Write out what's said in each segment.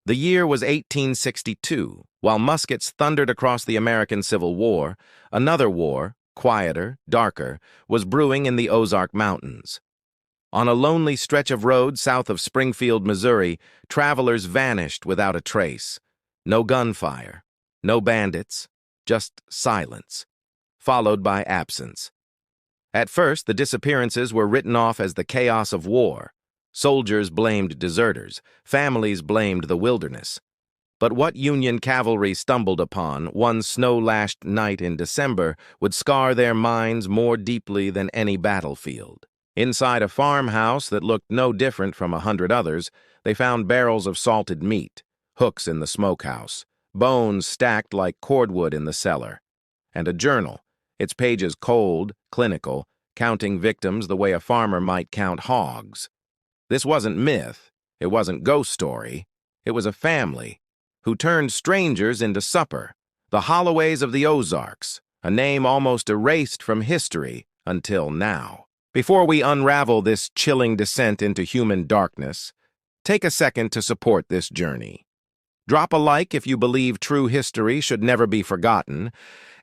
The year was 1862. While muskets thundered across the American Civil War, another war, quieter, darker, was brewing in the Ozark Mountains. On a lonely stretch of road south of Springfield, Missouri, travelers vanished without a trace. No gunfire, no bandits, just silence, followed by absence. At first, the disappearances were written off as the chaos of war. Soldiers blamed deserters, families blamed the wilderness. But what Union cavalry stumbled upon one snow-lashed night in December would scar their minds more deeply than any battlefield. Inside a farmhouse that looked no different from 100 others, they found barrels of salted meat, hooks in the smokehouse, bones stacked like cordwood in the cellar, and a journal, its pages cold, clinical, counting victims the way a farmer might count hogs. This wasn't myth, it wasn't ghost story, it was a family who turned strangers into supper, the Holloways of the Ozarks, a name almost erased from history until now. Before we unravel this chilling descent into human darkness, take a second to support this journey. Drop a like if you believe true history should never be forgotten,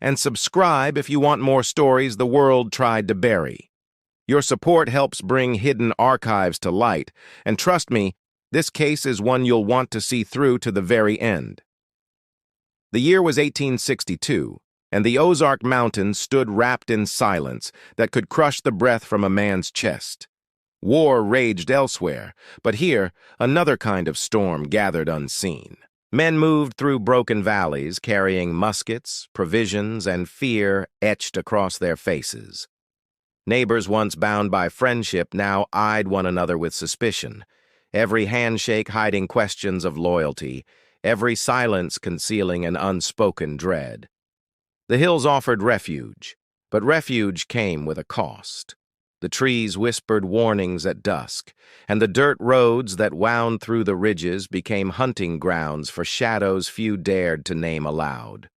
and subscribe if you want more stories the world tried to bury. Your support helps bring hidden archives to light, and trust me, this case is one you'll want to see through to the very end. The year was 1862, and the Ozark Mountains stood wrapped in silence that could crush the breath from a man's chest. War raged elsewhere, but here, another kind of storm gathered unseen. Men moved through broken valleys, carrying muskets, provisions, and fear etched across their faces. Neighbors once bound by friendship now eyed one another with suspicion, every handshake hiding questions of loyalty, every silence concealing an unspoken dread. The hills offered refuge, but refuge came with a cost. The trees whispered warnings at dusk, and the dirt roads that wound through the ridges became hunting grounds for shadows few dared to name aloud.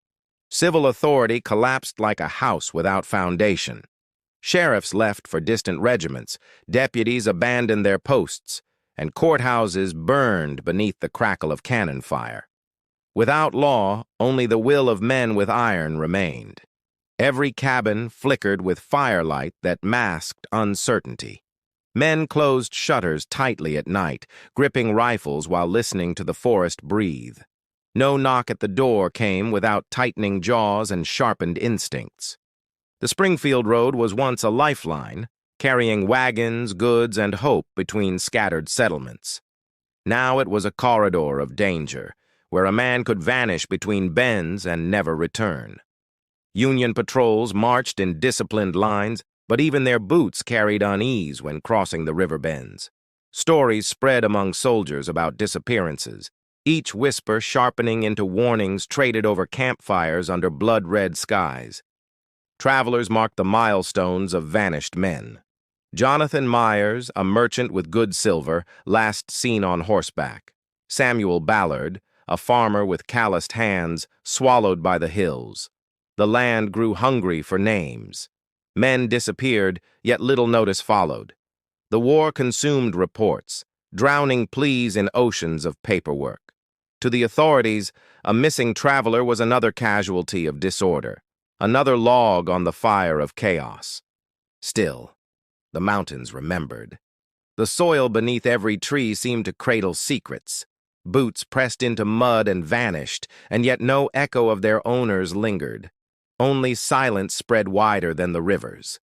Civil authority collapsed like a house without foundation. Sheriffs left for distant regiments, deputies abandoned their posts, and courthouses burned beneath the crackle of cannon fire. Without law, only the will of men with iron remained. Every cabin flickered with firelight that masked uncertainty. Men closed shutters tightly at night, gripping rifles while listening to the forest breathe. No knock at the door came without tightening jaws and sharpened instincts. The Springfield Road was once a lifeline, carrying wagons, goods, and hope between scattered settlements. Now it was a corridor of danger, where a man could vanish between bends and never return. Union patrols marched in disciplined lines, but even their boots carried unease when crossing the river bends. Stories spread among soldiers about disappearances, each whisper sharpening into warnings traded over campfires under blood-red skies. Travelers marked the milestones of vanished men. Jonathan Myers, a merchant with good silver, last seen on horseback. Samuel Ballard, a farmer with calloused hands, swallowed by the hills. The land grew hungry for names. Men disappeared, yet little notice followed. The war consumed reports, drowning pleas in oceans of paperwork. To the authorities, a missing traveler was another casualty of disorder, another log on the fire of chaos. Still, the mountains remembered. The soil beneath every tree seemed to cradle secrets. Boots pressed into mud and vanished, and yet no echo of their owners lingered. Only silence spread wider than the rivers.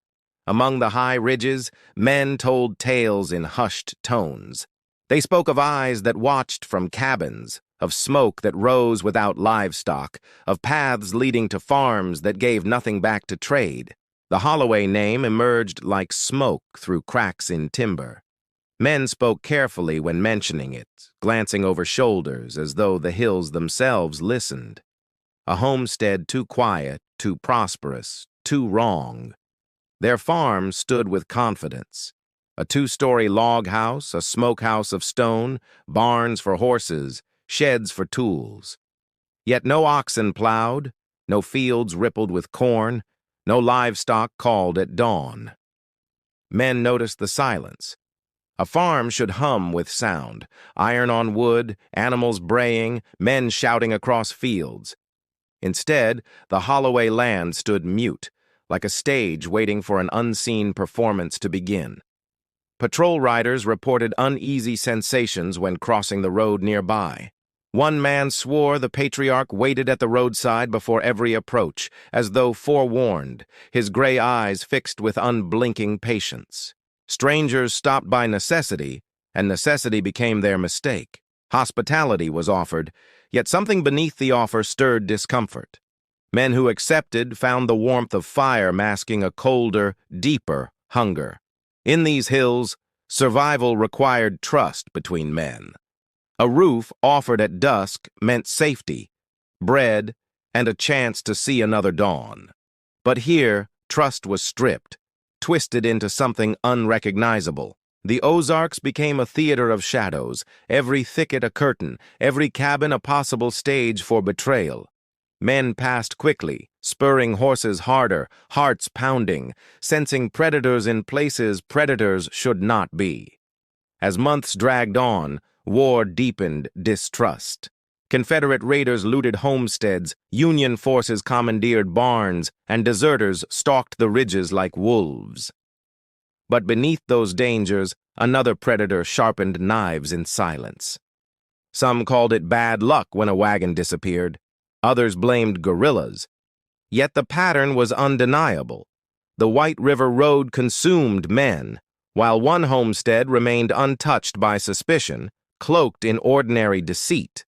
Among the high ridges, men told tales in hushed tones. They spoke of eyes that watched from cabins, of smoke that rose without livestock, of paths leading to farms that gave nothing back to trade. The Holloway name emerged like smoke through cracks in timber. Men spoke carefully when mentioning it, glancing over shoulders as though the hills themselves listened. A homestead too quiet, too prosperous, too wrong. Their farm stood with confidence. A two-story log house, a smokehouse of stone, barns for horses, sheds for tools. Yet no oxen plowed, no fields rippled with corn, no livestock called at dawn. Men noticed the silence. A farm should hum with sound, iron on wood, animals braying, men shouting across fields. Instead, the Holloway land stood mute, like a stage waiting for an unseen performance to begin. Patrol riders reported uneasy sensations when crossing the road nearby. One man swore the patriarch waited at the roadside before every approach, as though forewarned, his gray eyes fixed with unblinking patience. Strangers stopped by necessity, and necessity became their mistake. Hospitality was offered, yet something beneath the offer stirred discomfort. Men who accepted found the warmth of fire masking a colder, deeper hunger. In these hills, survival required trust between men. A roof offered at dusk meant safety, bread, and a chance to see another dawn. But here, trust was stripped, twisted into something unrecognizable. The Ozarks became a theater of shadows, every thicket a curtain, every cabin a possible stage for betrayal. Men passed quickly, spurring horses harder, hearts pounding, sensing predators in places predators should not be. As months dragged on, war deepened distrust. Confederate raiders looted homesteads, Union forces commandeered barns, and deserters stalked the ridges like wolves. But beneath those dangers, another predator sharpened knives in silence. Some called it bad luck when a wagon disappeared. Others blamed guerrillas. Yet the pattern was undeniable. The White River Road consumed men, while one homestead remained untouched by suspicion, cloaked in ordinary deceit.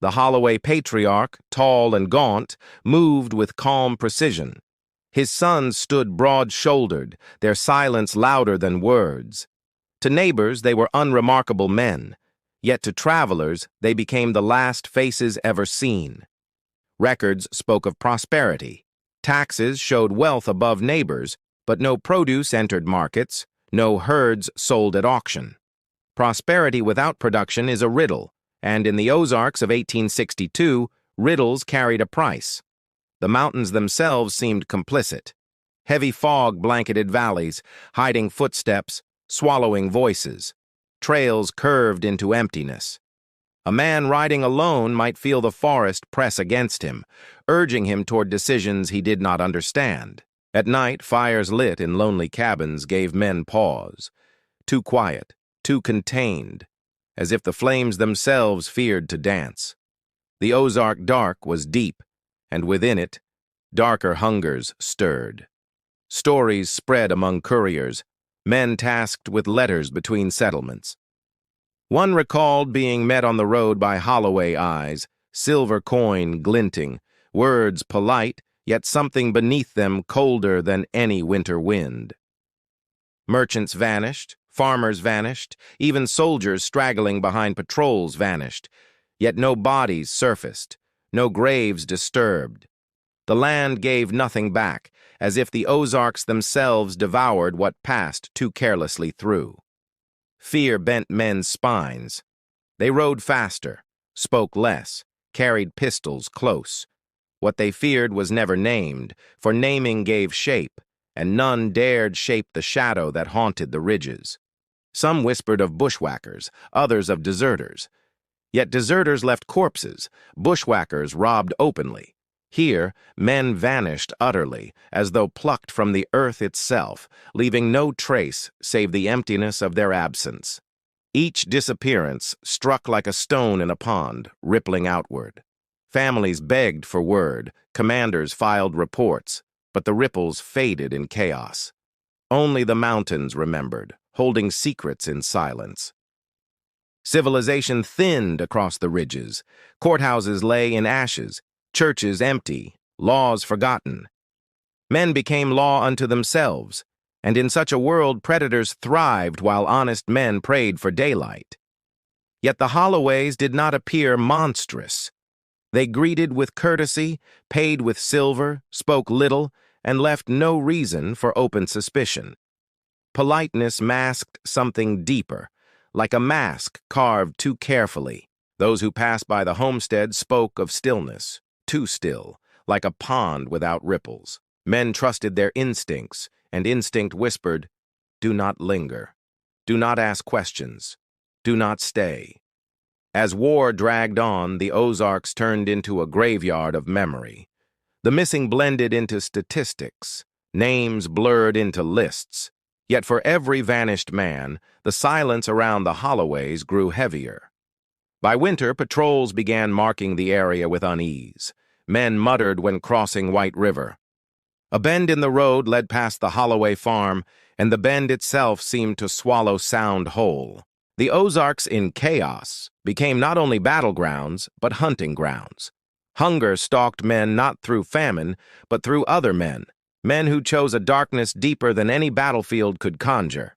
The Holloway patriarch, tall and gaunt, moved with calm precision. His sons stood broad-shouldered, their silence louder than words. To neighbors, they were unremarkable men, yet to travelers, they became the last faces ever seen. Records spoke of prosperity. Taxes showed wealth above neighbors, but no produce entered markets, no herds sold at auction. Prosperity without production is a riddle, and in the Ozarks of 1862, riddles carried a price. The mountains themselves seemed complicit. Heavy fog blanketed valleys, hiding footsteps, swallowing voices. Trails curved into emptiness. A man riding alone might feel the forest press against him, urging him toward decisions he did not understand. At night, fires lit in lonely cabins gave men pause. Too quiet, too contained, as if the flames themselves feared to dance. The Ozark dark was deep, and within it, darker hungers stirred. Stories spread among couriers, men tasked with letters between settlements. One recalled being met on the road by Holloway eyes, silver coin glinting, words polite, yet something beneath them colder than any winter wind. Merchants vanished, farmers vanished, even soldiers straggling behind patrols vanished, yet no bodies surfaced, no graves disturbed. The land gave nothing back, as if the Ozarks themselves devoured what passed too carelessly through. Fear bent men's spines. They rode faster, spoke less, carried pistols close. What they feared was never named, for naming gave shape, and none dared shape the shadow that haunted the ridges. Some whispered of bushwhackers, others of deserters. Yet deserters left corpses, bushwhackers robbed openly. Here, men vanished utterly, as though plucked from the earth itself, leaving no trace save the emptiness of their absence. Each disappearance struck like a stone in a pond, rippling outward. Families begged for word, commanders filed reports, but the ripples faded in chaos. Only the mountains remembered, holding secrets in silence. Civilization thinned across the ridges. Courthouses lay in ashes, churches empty, laws forgotten. Men became law unto themselves, and in such a world predators thrived while honest men prayed for daylight. Yet the Holloways did not appear monstrous. They greeted with courtesy, paid with silver, spoke little, and left no reason for open suspicion. Politeness masked something deeper, like a mask carved too carefully. Those who passed by the homestead spoke of stillness, too still, like a pond without ripples. Men trusted their instincts, and instinct whispered, "Do not linger." Do not ask questions. Do not stay. As war dragged on, the Ozarks turned into a graveyard of memory. The missing blended into statistics, names blurred into lists. Yet for every vanished man, the silence around the Holloways grew heavier. By winter, patrols began marking the area with unease. Men muttered when crossing White River. A bend in the road led past the Holloway farm, and the bend itself seemed to swallow sound whole. The Ozarks in chaos became not only battlegrounds, but hunting grounds. Hunger stalked men not through famine, but through other men, men who chose a darkness deeper than any battlefield could conjure.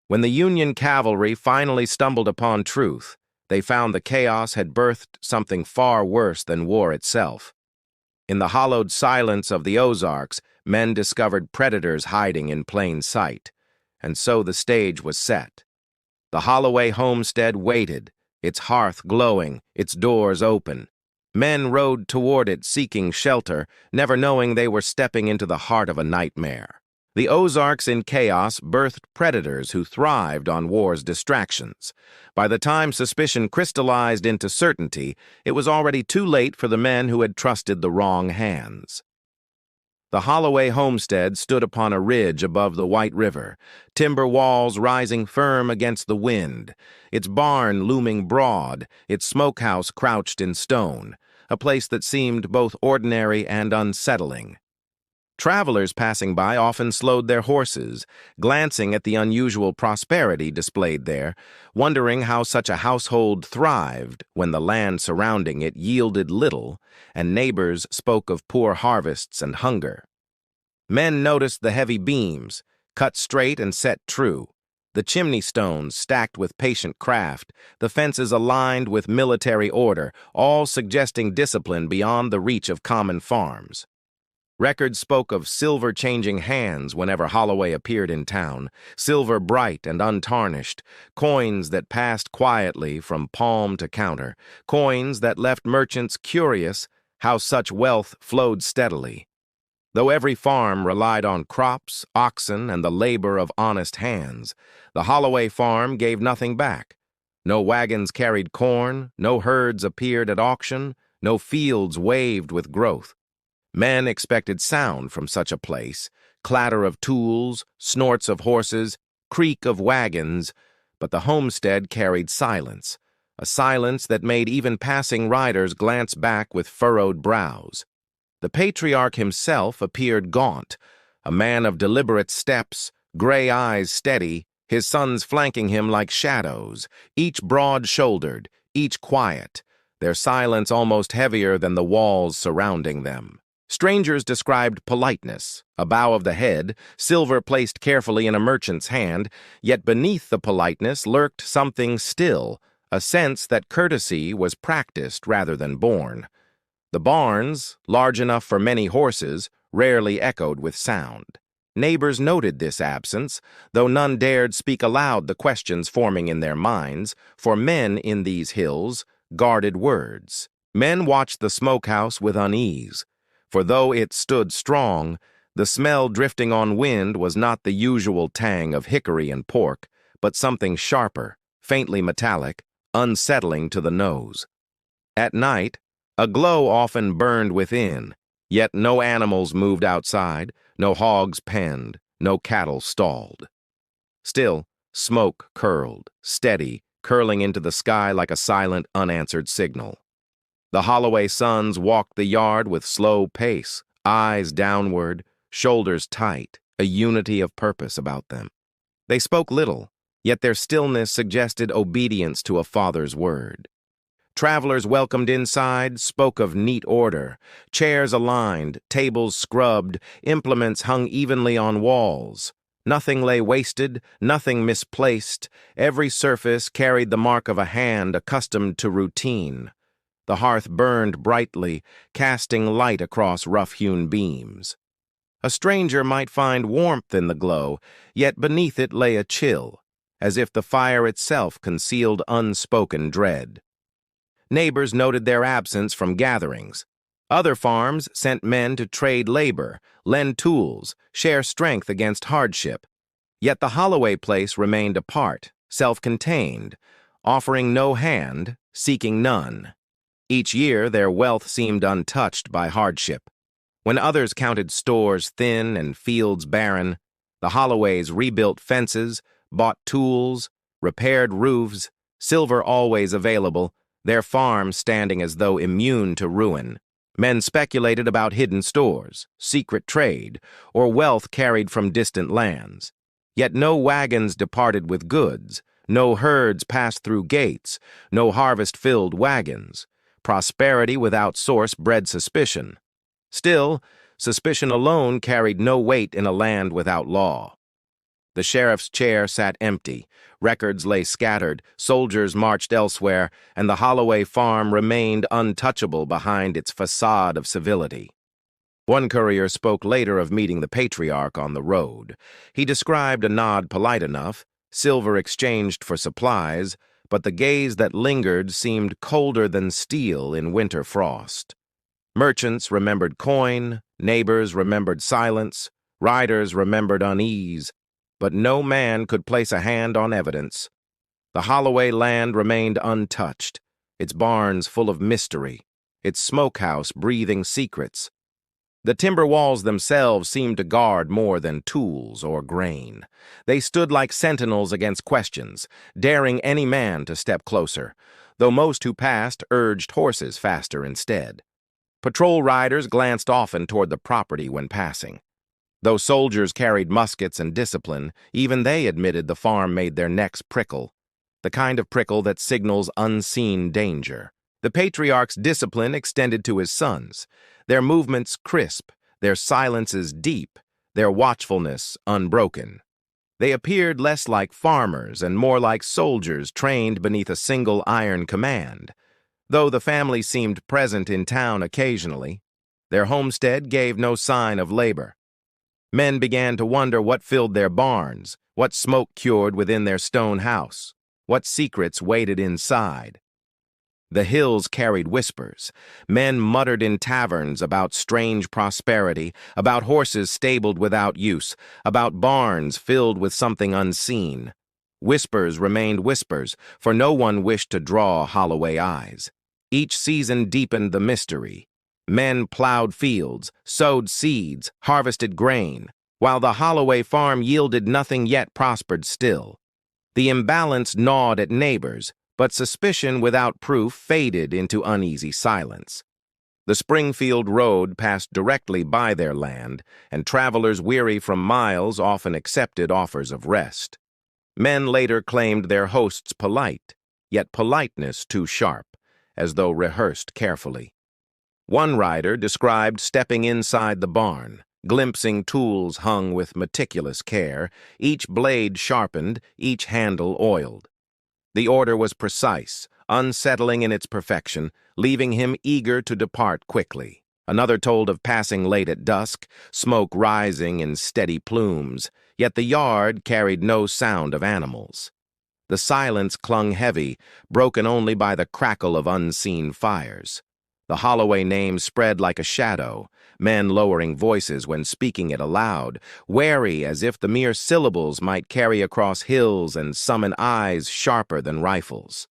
When the Union cavalry finally stumbled upon truth, they found the chaos had birthed something far worse than war itself. In the hollowed silence of the Ozarks, men discovered predators hiding in plain sight, and so the stage was set. The Holloway homestead waited, its hearth glowing, its doors open. Men rode toward it seeking shelter, never knowing they were stepping into the heart of a nightmare. The Ozarks in chaos birthed predators who thrived on war's distractions. By the time suspicion crystallized into certainty, it was already too late for the men who had trusted the wrong hands. The Holloway homestead stood upon a ridge above the White River, timber walls rising firm against the wind, its barn looming broad, its smokehouse crouched in stone, a place that seemed both ordinary and unsettling. Travelers passing by often slowed their horses, glancing at the unusual prosperity displayed there, wondering how such a household thrived when the land surrounding it yielded little, and neighbors spoke of poor harvests and hunger. Men noticed the heavy beams, cut straight and set true, the chimney stones stacked with patient craft, the fences aligned with military order, all suggesting discipline beyond the reach of common farms. Records spoke of silver changing hands whenever Holloway appeared in town, silver bright and untarnished, coins that passed quietly from palm to counter, coins that left merchants curious how such wealth flowed steadily. Though every farm relied on crops, oxen, and the labor of honest hands, the Holloway farm gave nothing back. No wagons carried corn, no herds appeared at auction, no fields waved with growth. Men expected sound from such a place, clatter of tools, snorts of horses, creak of wagons, but the homestead carried silence, a silence that made even passing riders glance back with furrowed brows. The patriarch himself appeared gaunt, a man of deliberate steps, gray eyes steady, his sons flanking him like shadows, each broad-shouldered, each quiet, their silence almost heavier than the walls surrounding them. Strangers described politeness, a bow of the head, silver placed carefully in a merchant's hand, yet beneath the politeness lurked something still, a sense that courtesy was practiced rather than born. The barns, large enough for many horses, rarely echoed with sound. Neighbors noted this absence, though none dared speak aloud the questions forming in their minds, for men in these hills guarded words. Men watched the smokehouse with unease, for though it stood strong, the smell drifting on wind was not the usual tang of hickory and pork, but something sharper, faintly metallic, unsettling to the nose. At night, a glow often burned within, yet no animals moved outside, no hogs penned, no cattle stalled. Still, smoke curled, steady, curling into the sky like a silent, unanswered signal. The Holloway sons walked the yard with slow pace, eyes downward, shoulders tight, a unity of purpose about them. They spoke little, yet their stillness suggested obedience to a father's word. Travelers welcomed inside spoke of neat order, chairs aligned, tables scrubbed, implements hung evenly on walls. Nothing lay wasted, nothing misplaced. Every surface carried the mark of a hand accustomed to routine. The hearth burned brightly, casting light across rough-hewn beams. A stranger might find warmth in the glow, yet beneath it lay a chill, as if the fire itself concealed unspoken dread. Neighbors noted their absence from gatherings. Other farms sent men to trade labor, lend tools, share strength against hardship. Yet the Holloway place remained apart, self-contained, offering no hand, seeking none. Each year, their wealth seemed untouched by hardship. When others counted stores thin and fields barren, the Holloways rebuilt fences, bought tools, repaired roofs, silver always available, their farm standing as though immune to ruin. Men speculated about hidden stores, secret trade, or wealth carried from distant lands. Yet no wagons departed with goods, no herds passed through gates, no harvest filled wagons. Prosperity without source bred suspicion. Still, suspicion alone carried no weight in a land without law. The sheriff's chair sat empty, records lay scattered, soldiers marched elsewhere, and the Holloway farm remained untouchable behind its facade of civility. One courier spoke later of meeting the patriarch on the road. He described a nod polite enough, silver exchanged for supplies, but the gaze that lingered seemed colder than steel in winter frost. Merchants remembered coin, neighbors remembered silence, riders remembered unease, but no man could place a hand on evidence. The Holloway land remained untouched, its barns full of mystery, its smokehouse breathing secrets. The timber walls themselves seemed to guard more than tools or grain. They stood like sentinels against questions, daring any man to step closer, though most who passed urged horses faster instead. Patrol riders glanced often toward the property when passing. Though soldiers carried muskets and discipline, even they admitted the farm made their necks prickle, the kind of prickle that signals unseen danger. The patriarch's discipline extended to his sons, their movements crisp, their silences deep, their watchfulness unbroken. They appeared less like farmers and more like soldiers trained beneath a single iron command. Though the family seemed present in town occasionally, their homestead gave no sign of labor. Men began to wonder what filled their barns, what smoke cured within their stone house, what secrets waited inside. The hills carried whispers. Men muttered in taverns about strange prosperity, about horses stabled without use, about barns filled with something unseen. Whispers remained whispers, for no one wished to draw Holloway eyes. Each season deepened the mystery. Men plowed fields, sowed seeds, harvested grain, while the Holloway farm yielded nothing yet prospered still. The imbalance gnawed at neighbors, but suspicion without proof faded into uneasy silence. The Springfield Road passed directly by their land, and travelers weary from miles often accepted offers of rest. Men later claimed their hosts polite, yet politeness too sharp, as though rehearsed carefully. One rider described stepping inside the barn, glimpsing tools hung with meticulous care, each blade sharpened, each handle oiled. The order was precise, unsettling in its perfection, leaving him eager to depart quickly. Another told of passing late at dusk, smoke rising in steady plumes, yet the yard carried no sound of animals. The silence clung heavy, broken only by the crackle of unseen fires. The Holloway name spread like a shadow, men lowering voices when speaking it aloud, wary as if the mere syllables might carry across hills and summon eyes sharper than rifles.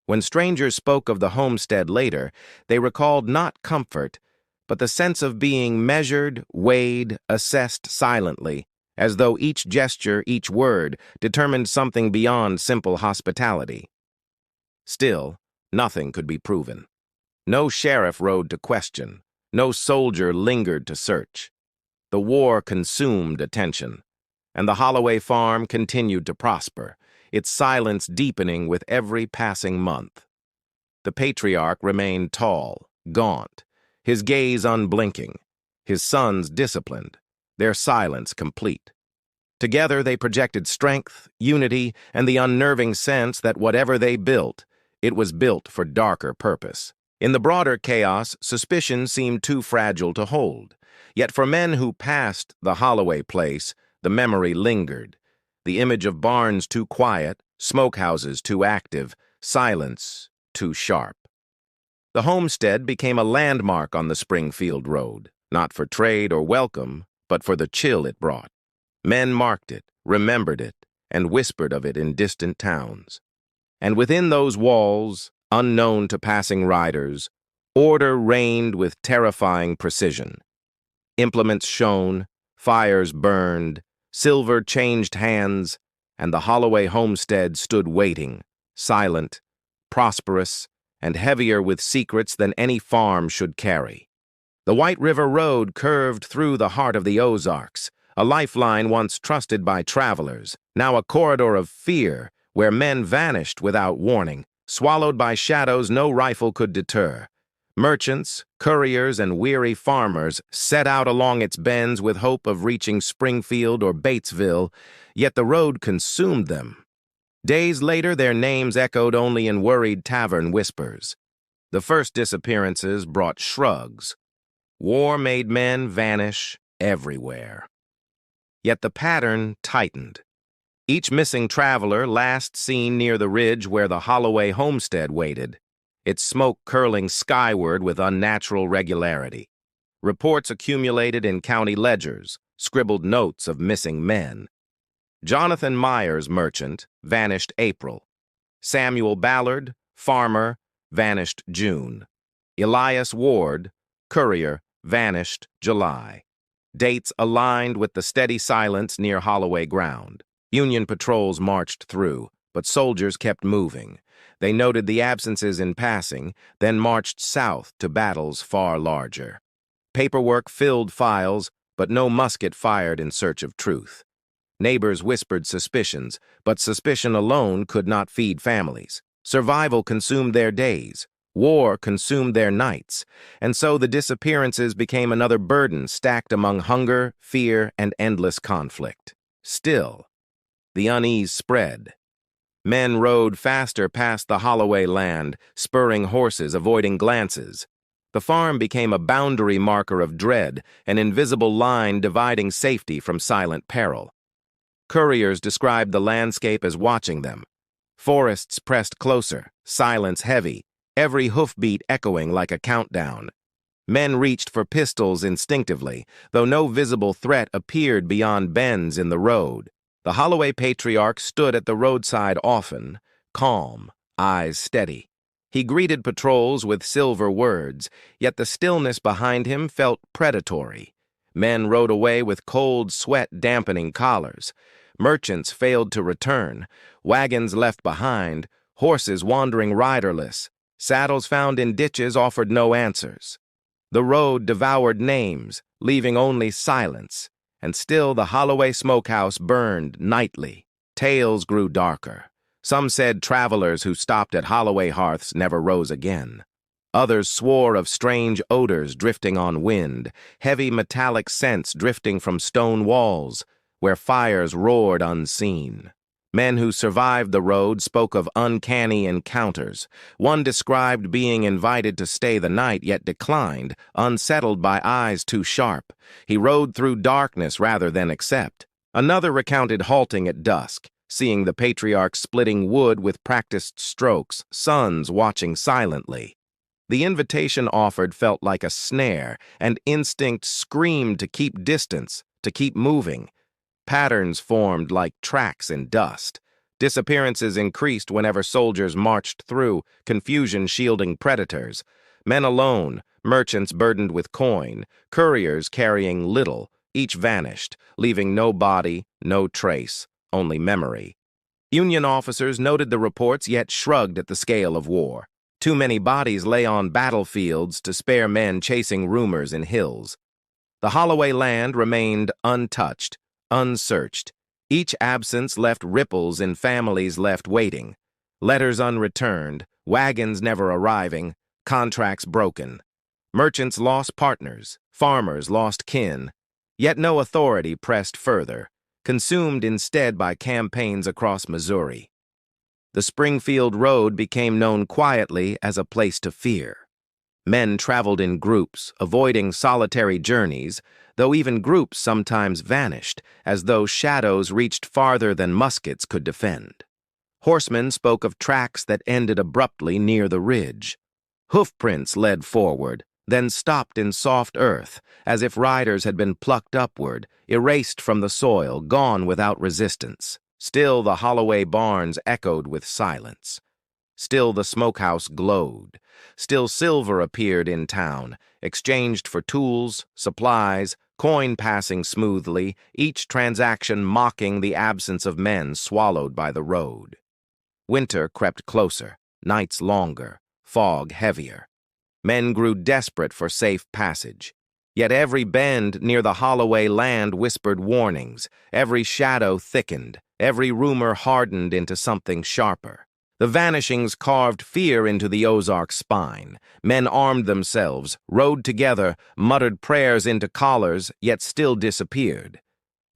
When strangers spoke of the homestead later, they recalled not comfort, but the sense of being measured, weighed, assessed silently, as though each gesture, each word, determined something beyond simple hospitality. Still, nothing could be proven. No sheriff rode to question. No soldier lingered to search. The war consumed attention, and the Holloway farm continued to prosper, its silence deepening with every passing month. The patriarch remained tall, gaunt, his gaze unblinking, his sons disciplined, their silence complete. Together they projected strength, unity, and the unnerving sense that whatever they built, it was built for darker purpose. In the broader chaos, suspicion seemed too fragile to hold. Yet for men who passed the Holloway place, the memory lingered. The image of barns too quiet, smokehouses too active, silence too sharp. The homestead became a landmark on the Springfield Road, not for trade or welcome, but for the chill it brought. Men marked it, remembered it, and whispered of it in distant towns. And within those walls, unknown to passing riders, order reigned with terrifying precision. Implements shone, fires burned, silver changed hands, and the Holloway homestead stood waiting, silent, prosperous, and heavier with secrets than any farm should carry. The White River Road curved through the heart of the Ozarks, a lifeline once trusted by travelers, now a corridor of fear where men vanished without warning, swallowed by shadows no rifle could deter. Merchants, couriers, and weary farmers set out along its bends with hope of reaching Springfield or Batesville, yet the road consumed them. Days later, their names echoed only in worried tavern whispers. The first disappearances brought shrugs. War made men vanish everywhere. Yet the pattern tightened. Each missing traveler last seen near the ridge where the Holloway homestead waited, its smoke curling skyward with unnatural regularity. Reports accumulated in county ledgers, scribbled notes of missing men. Jonathan Myers, merchant, vanished April. Samuel Ballard, farmer, vanished June. Elias Ward, courier, vanished July. Dates aligned with the steady silence near Holloway ground. Union patrols marched through, but soldiers kept moving. They noted the absences in passing, then marched south to battles far larger. Paperwork filled files, but no musket fired in search of truth. Neighbors whispered suspicions, but suspicion alone could not feed families. Survival consumed their days. War consumed their nights, and so the disappearances became another burden stacked among hunger, fear, and endless conflict. Still, the unease spread. Men rode faster past the Holloway land, spurring horses, avoiding glances. The farm became a boundary marker of dread, an invisible line dividing safety from silent peril. Couriers described the landscape as watching them. Forests pressed closer, silence heavy, every hoofbeat echoing like a countdown. Men reached for pistols instinctively, though no visible threat appeared beyond bends in the road. The Holloway patriarch stood at the roadside often, calm, eyes steady. He greeted patrols with silver words, yet the stillness behind him felt predatory. Men rode away with cold sweat dampening collars. Merchants failed to return, wagons left behind, horses wandering riderless. Saddles found in ditches offered no answers. The road devoured names, leaving only silence, and still the Holloway smokehouse burned nightly. Tales grew darker. Some said travelers who stopped at Holloway hearths never rose again. Others swore of strange odors drifting on wind, heavy metallic scents drifting from stone walls, where fires roared unseen. Men who survived the road spoke of uncanny encounters. One described being invited to stay the night, yet declined, unsettled by eyes too sharp. He rode through darkness rather than accept. Another recounted halting at dusk, seeing the patriarch splitting wood with practiced strokes, sons watching silently. The invitation offered felt like a snare, and instinct screamed to keep distance, to keep moving. Patterns formed like tracks in dust. Disappearances increased whenever soldiers marched through, confusion shielding predators. Men alone, merchants burdened with coin, couriers carrying little, each vanished, leaving no body, no trace, only memory. Union officers noted the reports yet shrugged at the scale of war. Too many bodies lay on battlefields to spare men chasing rumors in hills. The Holloway land remained untouched, unsearched. Each absence left ripples in families left waiting. Letters unreturned, wagons never arriving, contracts broken. Merchants lost partners, farmers lost kin. Yet no authority pressed further, consumed instead by campaigns across Missouri. The Springfield Road became known quietly as a place to fear. Men traveled in groups, avoiding solitary journeys, though even groups sometimes vanished, as though shadows reached farther than muskets could defend. Horsemen spoke of tracks that ended abruptly near the ridge. Hoofprints led forward, then stopped in soft earth, as if riders had been plucked upward, erased from the soil, gone without resistance. Still the Holloway barns echoed with silence. Still the smokehouse glowed. Still silver appeared in town, exchanged for tools, supplies, coin passing smoothly, each transaction mocking the absence of men swallowed by the road. Winter crept closer, nights longer, fog heavier. Men grew desperate for safe passage. Yet every bend near the Holloway land whispered warnings, every shadow thickened, every rumor hardened into something sharper. The vanishings carved fear into the Ozark spine. Men armed themselves, rode together, muttered prayers into collars, yet still disappeared.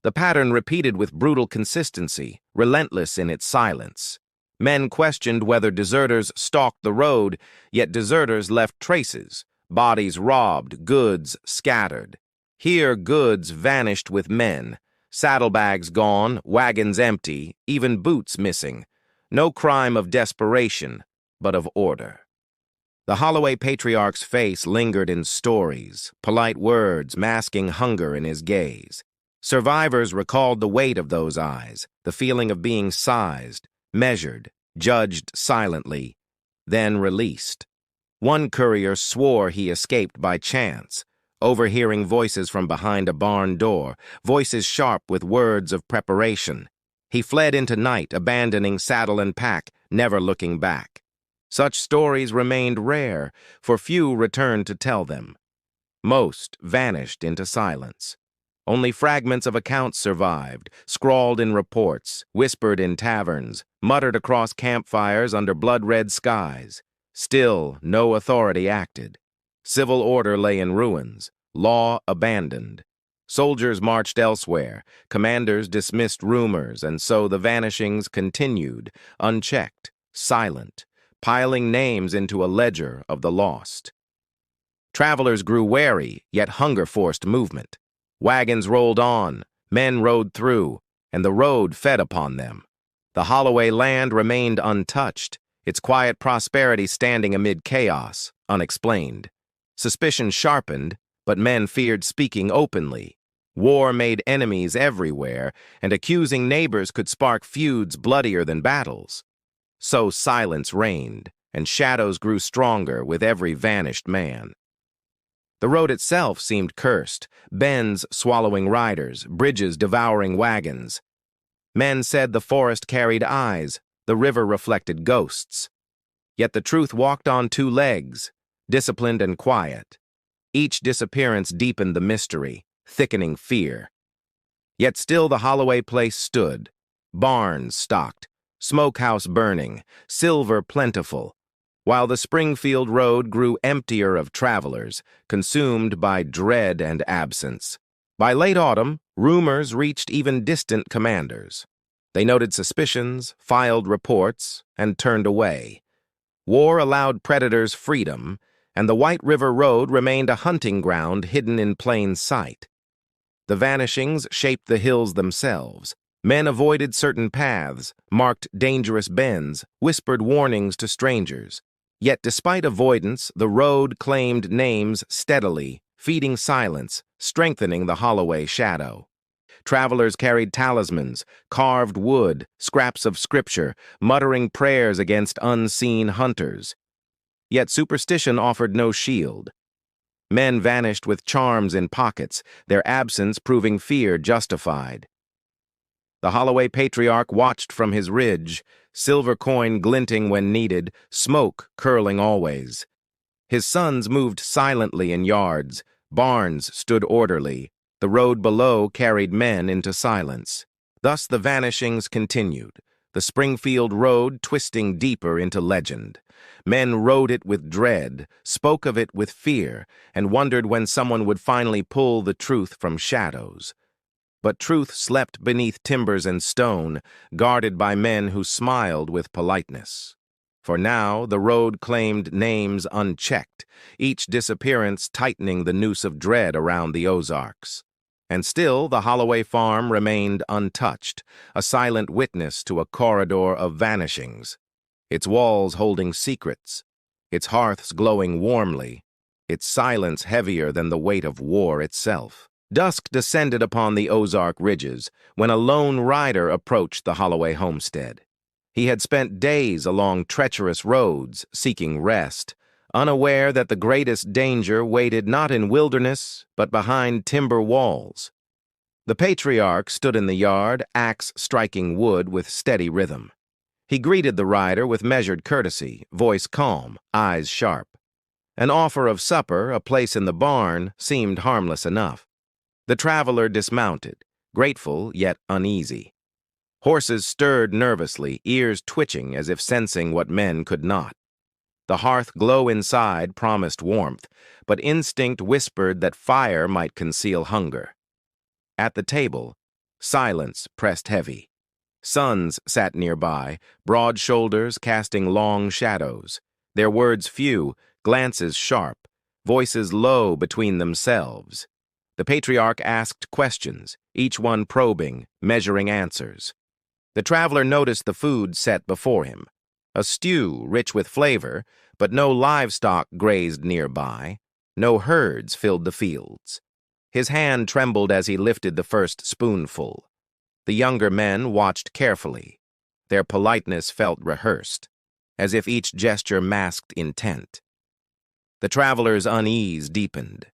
The pattern repeated with brutal consistency, relentless in its silence. Men questioned whether deserters stalked the road, yet deserters left traces, bodies robbed, goods scattered. Here goods vanished with men, saddlebags gone, wagons empty, even boots missing. No crime of desperation, but of order. The Holloway patriarch's face lingered in stories, polite words masking hunger in his gaze. Survivors recalled the weight of those eyes, the feeling of being sized, measured, judged silently, then released. One courier swore he escaped by chance, overhearing voices from behind a barn door, voices sharp with words of preparation. He fled into night, abandoning saddle and pack, never looking back. Such stories remained rare, for few returned to tell them. Most vanished into silence. Only fragments of accounts survived, scrawled in reports, whispered in taverns, muttered across campfires under blood-red skies. Still, no authority acted. Civil order lay in ruins, law abandoned. Soldiers marched elsewhere, commanders dismissed rumors, and so the vanishings continued, unchecked, silent, piling names into a ledger of the lost. Travelers grew wary, yet hunger forced movement. Wagons rolled on, men rode through, and the road fed upon them. The Holloway land remained untouched, its quiet prosperity standing amid chaos, unexplained. Suspicion sharpened, but men feared speaking openly. War made enemies everywhere, and accusing neighbors could spark feuds bloodier than battles. So silence reigned, and shadows grew stronger with every vanished man. The road itself seemed cursed, bends swallowing riders, bridges devouring wagons. Men said the forest carried eyes, the river reflected ghosts. Yet the truth walked on two legs, disciplined and quiet. Each disappearance deepened the mystery, thickening fear. Yet still the Holloway place stood, barns stocked, smokehouse burning, silver plentiful, while the Springfield road grew emptier of travelers, consumed by dread and absence. By late autumn, rumors reached even distant commanders. They noted suspicions, filed reports, and turned away. War allowed predators freedom, and the White River Road remained a hunting ground hidden in plain sight. The vanishings shaped the hills themselves. Men avoided certain paths, marked dangerous bends, whispered warnings to strangers. Yet despite avoidance, the road claimed names steadily, feeding silence, strengthening the Holloway shadow. Travelers carried talismans, carved wood, scraps of scripture, muttering prayers against unseen hunters. Yet superstition offered no shield. Men vanished with charms in pockets, their absence proving fear justified. The Holloway patriarch watched from his ridge, silver coin glinting when needed, smoke curling always. His sons moved silently in yards, barns stood orderly, the road below carried men into silence. Thus the vanishings continued, the Springfield road twisting deeper into legend. Men rode it with dread, spoke of it with fear, and wondered when someone would finally pull the truth from shadows. But truth slept beneath timbers and stone, guarded by men who smiled with politeness. For now the road claimed names unchecked, each disappearance tightening the noose of dread around the Ozarks. And still the Holloway farm remained untouched, a silent witness to a corridor of vanishings. Its walls holding secrets, its hearths glowing warmly, its silence heavier than the weight of war itself. Dusk descended upon the Ozark ridges when a lone rider approached the Holloway homestead. He had spent days along treacherous roads seeking rest, unaware that the greatest danger waited not in wilderness but behind timber walls. The patriarch stood in the yard, axe striking wood with steady rhythm. He greeted the rider with measured courtesy, voice calm, eyes sharp. An offer of supper, a place in the barn, seemed harmless enough. The traveler dismounted, grateful yet uneasy. Horses stirred nervously, ears twitching as if sensing what men could not. The hearth glow inside promised warmth, but instinct whispered that fire might conceal hunger. At the table, silence pressed heavy. Sons sat nearby, broad shoulders casting long shadows, their words few, glances sharp, voices low between themselves. The patriarch asked questions, each one probing, measuring answers. The traveler noticed the food set before him. A stew rich with flavor, but no livestock grazed nearby. No herds filled the fields. His hand trembled as he lifted the first spoonful. The younger men watched carefully. Their politeness felt rehearsed, as if each gesture masked intent. The traveler's unease deepened.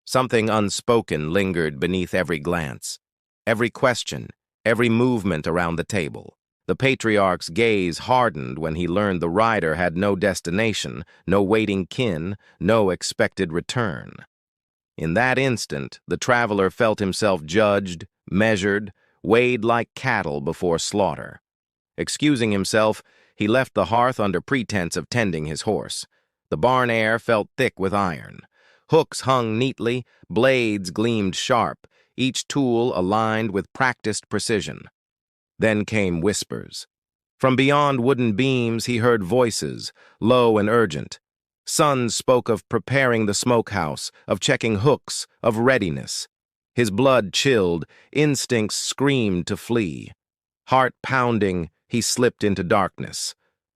Something unspoken lingered beneath every glance, every question, every movement around the table. The patriarch's gaze hardened when he learned the rider had no destination, no waiting kin, no expected return. In that instant, the traveler felt himself judged, measured, weighed like cattle before slaughter. Excusing himself, he left the hearth under pretense of tending his horse. The barn air felt thick with iron. Hooks hung neatly, blades gleamed sharp, each tool aligned with practiced precision. Then came whispers. From beyond wooden beams he heard voices, low and urgent. Sons spoke of preparing the smokehouse, of checking hooks, of readiness. His blood chilled, instincts screamed to flee. Heart pounding, he slipped into darkness.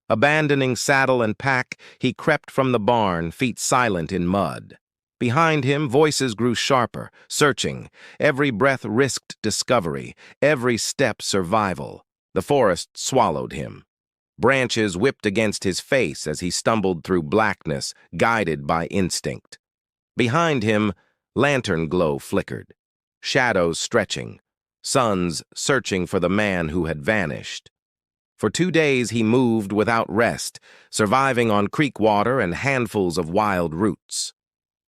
Abandoning saddle and pack, he crept from the barn, feet silent in mud. Behind him, voices grew sharper, searching. Every breath risked discovery, every step survival. The forest swallowed him. Branches whipped against his face as he stumbled through blackness, guided by instinct. Behind him, lantern glow flickered. Shadows stretching. Sons searching for the man who had vanished. For 2 days he moved without rest, surviving on creek water and handfuls of wild roots.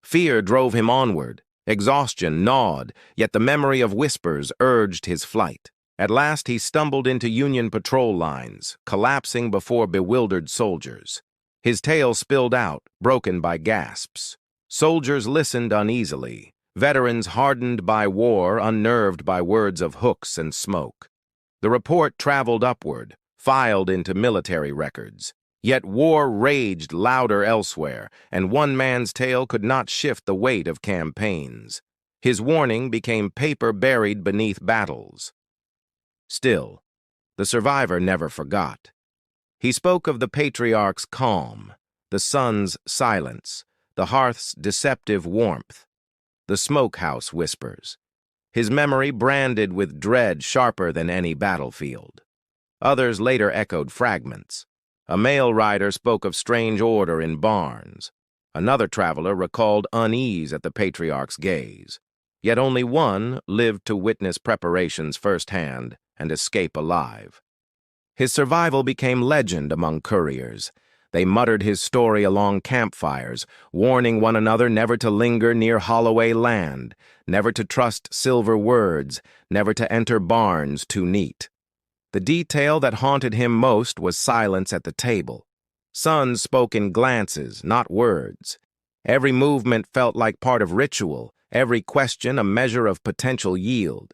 Fear drove him onward. Exhaustion gnawed, yet the memory of whispers urged his flight. At last he stumbled into Union patrol lines, collapsing before bewildered soldiers. His tale spilled out, broken by gasps. Soldiers listened uneasily, veterans hardened by war, unnerved by words of hooks and smoke. The report traveled upward, filed into military records. Yet war raged louder elsewhere, and one man's tale could not shift the weight of campaigns. His warning became paper buried beneath battles. Still, the survivor never forgot. He spoke of the patriarch's calm, the son's silence, the hearth's deceptive warmth, the smokehouse whispers. His memory branded with dread sharper than any battlefield. Others later echoed fragments. A male rider spoke of strange order in barns. Another traveler recalled unease at the patriarch's gaze. Yet only one lived to witness preparations firsthand and escape alive. His survival became legend among couriers. They muttered his story along campfires, warning one another never to linger near Holloway land, never to trust silver words, never to enter barns too neat. The detail that haunted him most was silence at the table. Sons spoke in glances, not words. Every movement felt like part of ritual, every question a measure of potential yield.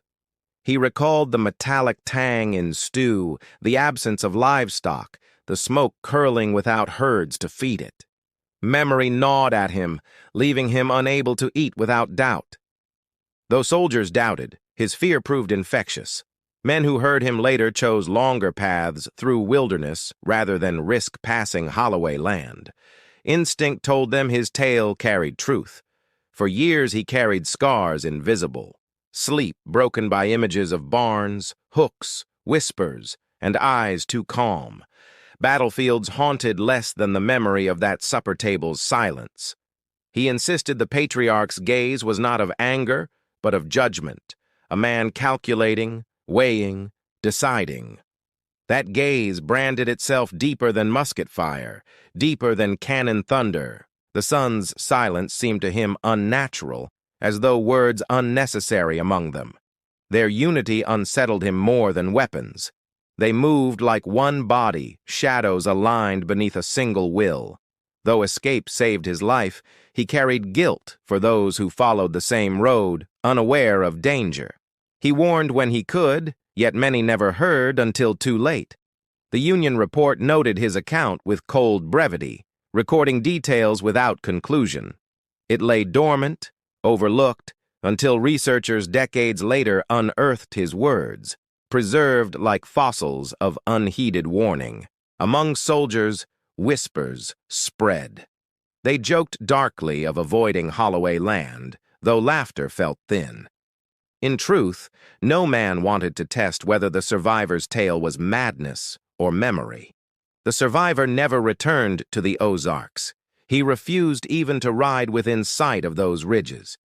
He recalled the metallic tang in stew, the absence of livestock, the smoke curling without herds to feed it. Memory gnawed at him, leaving him unable to eat without doubt. Though soldiers doubted, his fear proved infectious. Men who heard him later chose longer paths through wilderness rather than risk passing Holloway land. Instinct told them his tale carried truth. For years he carried scars invisible, sleep broken by images of barns, hooks, whispers, and eyes too calm. Battlefields haunted less than the memory of that supper table's silence. He insisted the patriarch's gaze was not of anger, but of judgment, a man calculating, weighing, deciding. That gaze branded itself deeper than musket fire, deeper than cannon thunder. The son's silence seemed to him unnatural, as though words unnecessary among them. Their unity unsettled him more than weapons. They moved like one body, shadows aligned beneath a single will. Though escape saved his life, he carried guilt for those who followed the same road, unaware of danger. He warned when he could, yet many never heard until too late. The Union report noted his account with cold brevity, recording details without conclusion. It lay dormant, overlooked, until researchers decades later unearthed his words, preserved like fossils of unheeded warning. Among soldiers, whispers spread. They joked darkly of avoiding Holloway land, though laughter felt thin. In truth, no man wanted to test whether the survivor's tale was madness or memory. The survivor never returned to the Ozarks. He refused even to ride within sight of those ridges.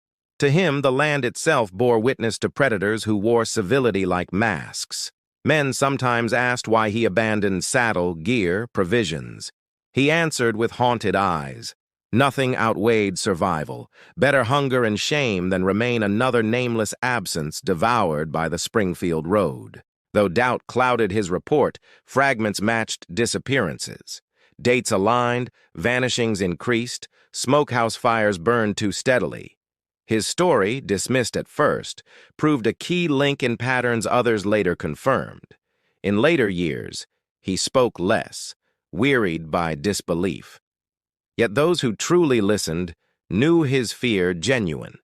To him, the land itself bore witness to predators who wore civility like masks. Men sometimes asked why he abandoned saddle, gear, provisions. He answered with haunted eyes. Nothing outweighed survival, better hunger and shame than remain another nameless absence devoured by the Springfield road. Though doubt clouded his report, fragments matched disappearances. Dates aligned, vanishings increased, smokehouse fires burned too steadily. His story, dismissed at first, proved a key link in patterns others later confirmed. In later years, he spoke less, wearied by disbelief. Yet those who truly listened knew his fear genuine.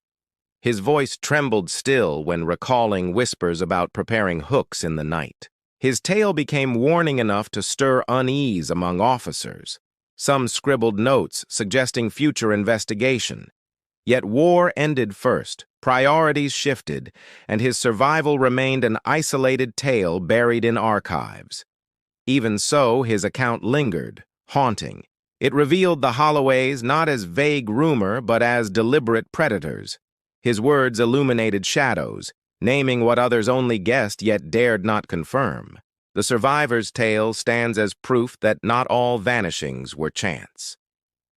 His voice trembled still when recalling whispers about preparing hooks in the night. His tale became warning enough to stir unease among officers. Some scribbled notes suggesting future investigation. Yet war ended first, priorities shifted, and his survival remained an isolated tale buried in archives. Even so, his account lingered, haunting. It revealed the Holloways not as vague rumor, but as deliberate predators. His words illuminated shadows, naming what others only guessed yet dared not confirm. The survivor's tale stands as proof that not all vanishings were chance.